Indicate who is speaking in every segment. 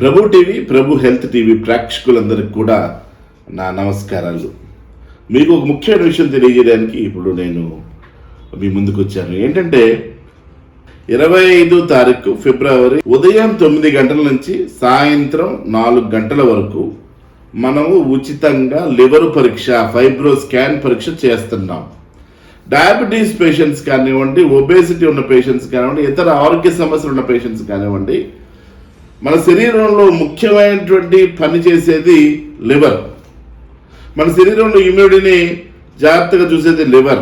Speaker 1: ప్రభు TV, ప్రభు health TV ప్రేక్షకులందరికీ కూడా నా నమస్కారాలు. మీకు ఒక ముఖ్యమైన విషయం తెలియజేయడానికి ఇప్పుడు నేను మీ ముందుకు వచ్చాను. ఏంటంటే 25 తారీఖు ఫిబ్రవరి ఉదయం 9 గంటల నుంచి సాయంత్రం 4 గంటల వరకు మనము ఉచితంగా లివర్ పరీక్ష, ఫైబ్రో స్కాన్ పరీక్ష చేస్తున్నాం. డయాబెటీస్ పేషెంట్స్ కానివ్వండి, ఒబేసిటీ ఉన్న పేషెంట్స్ కానివ్వండి, ఇతర ఆరోగ్య సమస్యలు ఉన్న పేషెంట్స్ కానివ్వండి, మన శరీరంలో ముఖ్యమైనటువంటి పని చేసేది లివర్. మన శరీరంలో ఇమ్యూనిటీని జాగ్రత్తగా చూసేది లివర్.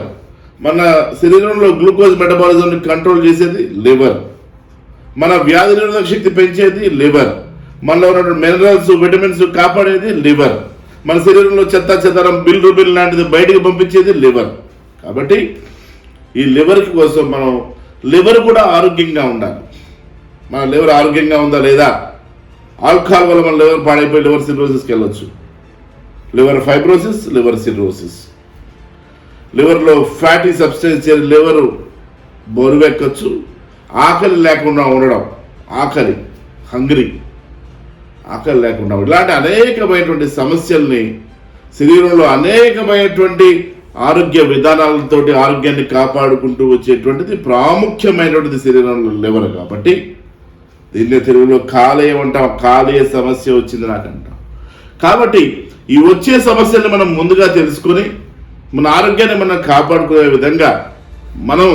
Speaker 1: మన శరీరంలో గ్లూకోజ్ మెటబాలిజంని కంట్రోల్ చేసేది లివర్. మన వ్యాధి నిరోధక శక్తి పెంచేది లివర్. మనలో ఉన్నటువంటి మినరల్స్, విటమిన్స్ కాపాడేది లివర్. మన శరీరంలో చెత్త చెదరం, బిల్రుబిల్ లాంటిది బయటికి పంపించేది లివర్. కాబట్టి ఈ లివర్ కోసం మనం లివర్ కూడా ఆరోగ్యంగా ఉండాలి. మన లివర్ ఆరోగ్యంగా ఉందా లేదా? ఆల్కహాల్ వల్ల మన లివర్ పాడైపోయి లివర్ సిర్రోసిస్కి వెళ్ళొచ్చు. లివర్ ఫైబ్రోసిస్, లివర్ సిర్రోసిస్, లివర్లో ఫ్యాటీ సబ్స్టెన్స్ చేరి లివర్ బరువెక్కచ్చు. ఆకలి లేకుండా ఉండడం, ఆకలి లేకుండా ఇలాంటి అనేకమైనటువంటి సమస్యల్ని, శరీరంలో అనేకమైనటువంటి ఆరోగ్య విధానాలతోటి ఆరోగ్యాన్ని కాపాడుకుంటూ వచ్చేటువంటిది ప్రాముఖ్యమైనటువంటిది శరీరంలో లివర్. కాబట్టి దీన్ని తెలుగులో కాలేయం అంటాం. కాలేయ సమస్య వచ్చింది నాకంటాం. కాబట్టి ఈ వచ్చే సమస్యల్ని మనం ముందుగా తెలుసుకొని మన ఆరోగ్యాన్ని మనం కాపాడుకునే విధంగా మనం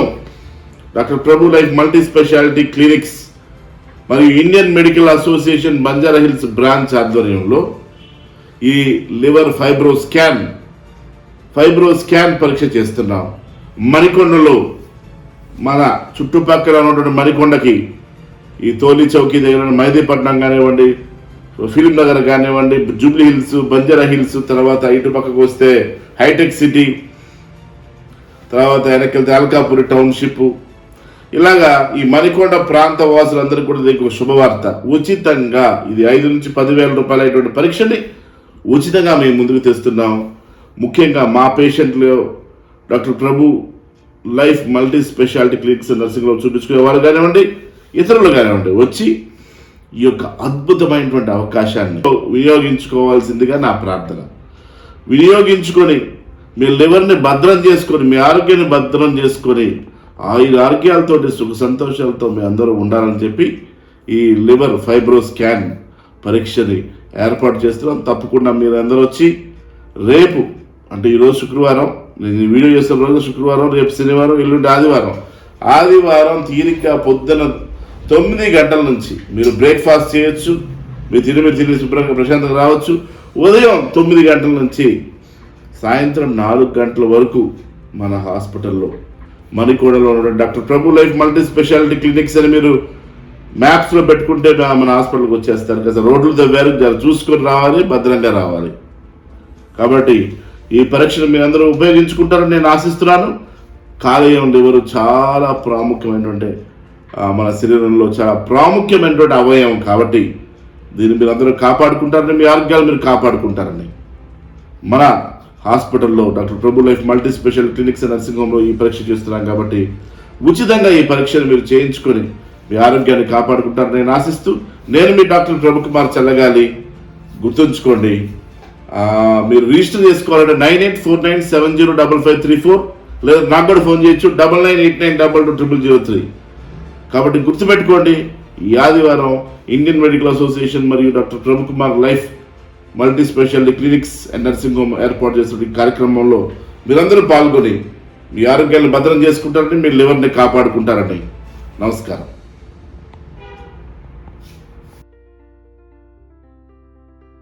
Speaker 1: doctor Prabhu life multi speciality clinics మరియు Indian medical association Banjara hills branch ఆధ్వర్యంలో ఈ లివర్ ఫైబ్రో స్కాన్ పరీక్ష చేస్తున్నాం. మణికొండలో మన చుట్టుపక్కల ఉన్నటువంటి మణికొండకి, ఈ తోలి చౌకీ దగ్గర మైదీపట్నం కానివ్వండి, ఫిలిం నగర్ కానివ్వండి, జూబ్లీ హిల్స్, బంజారా హిల్స్, తర్వాత ఇటు పక్కకు వస్తే హైటెక్ సిటీ, తర్వాత వెనక్కి అల్కాపురి టౌన్షిప్, ఇలాగా ఈ మణికొండ ప్రాంత వాసులందరికీ కూడా దీనికి ఒక శుభవార్త. ఉచితంగా ఇది 5 నుంచి 10,000 రూపాయలు అయినటువంటి పరీక్షని ఉచితంగా మేము ముందుకు తెస్తున్నాం. ముఖ్యంగా మా పేషెంట్లు doctor Prabhu life multi speciality clinics నర్సింగ్లో చూపించుకునే వాళ్ళు కానివ్వండి, ఇతరులు కానివ్వండి, వచ్చి ఈ యొక్క అద్భుతమైనటువంటి అవకాశాన్ని వినియోగించుకోవాల్సిందిగా నా ప్రార్థన. వినియోగించుకొని మీ లివర్ని భద్రం చేసుకొని, మీ ఆరోగ్యాన్ని భద్రం చేసుకొని, ఆరోగ్యాలతోటి సుఖ సంతోషాలతో మీ అందరూ ఉండాలని చెప్పి ఈ లివర్ ఫైబ్రో స్కాన్ పరీక్షని ఏర్పాటు చేస్తున్నాం. తప్పకుండా మీరు అందరూ వచ్చి రేపు, అంటే ఈరోజు శుక్రవారం, నేను ఈ వీడియో చేస్తున్న రోజు శుక్రవారం, రేపు శనివారం, ఎల్లుండి ఆదివారం తీరిక పొద్దున 9 గంటల నుంచి మీరు బ్రేక్ఫాస్ట్ చేయొచ్చు. మీరు తిని శుభ్రంగా ప్రశాంతంగా రావచ్చు. ఉదయం 9 గంటల నుంచి సాయంత్రం 4 గంటల వరకు మన హాస్పిటల్లో మణికొండలో ఉన్న doctor Prabhu life multi speciality clinics అని మీరు మ్యాప్స్లో పెట్టుకుంటే మన హాస్పిటల్కి వచ్చేస్తారు కదా. రోడ్లు దగ్గర చూసుకొని రావాలి, భద్రంగా రావాలి. కాబట్టి ఈ పరీక్షను మీరు అందరూ ఉపయోగించుకుంటారని నేను ఆశిస్తున్నాను. కాలేయం లివర్ చాలా ప్రాముఖ్యమైనటువంటి, మన శరీరంలో చాలా ప్రాముఖ్యమైనటువంటి అవయవం. కాబట్టి దీన్ని మీరు అందరూ కాపాడుకుంటారని, మీ ఆరోగ్యాలు మీరు కాపాడుకుంటారని మన హాస్పిటల్లో doctor Prabhu life multi special clinics nursing హోమ్లో ఈ పరీక్ష చేస్తున్నాం. కాబట్టి ఉచితంగా ఈ పరీక్షను మీరు చేయించుకొని మీ ఆరోగ్యాన్ని కాపాడుకుంటారని నేను ఆశిస్తూ, నేను మీ డాక్టర్ ప్రభు కుమార్ చల్లగాలి. గుర్తుంచుకోండి, మీరు రిజిస్టర్ చేసుకోవాలంటే 9849705534 లేదా నాకు కూడా ఫోన్ చేయొచ్చు 9989220003. కాబట్టి గుర్తుపెట్టుకోండి, ఈ ఆదివారం ఇండియన్ మెడికల్ అసోసియేషన్ మరియు doctor Prabhu Kumar life multi speciality clinics and nursing home ఏర్పాటు చేసిన ఈ కార్యక్రమంలో మీరందరూ పాల్గొని మీ ఆరోగ్యాన్ని భద్రం చేసుకుంటారని, మీ లివర్ని కాపాడుకుంటారని. నమస్కారం.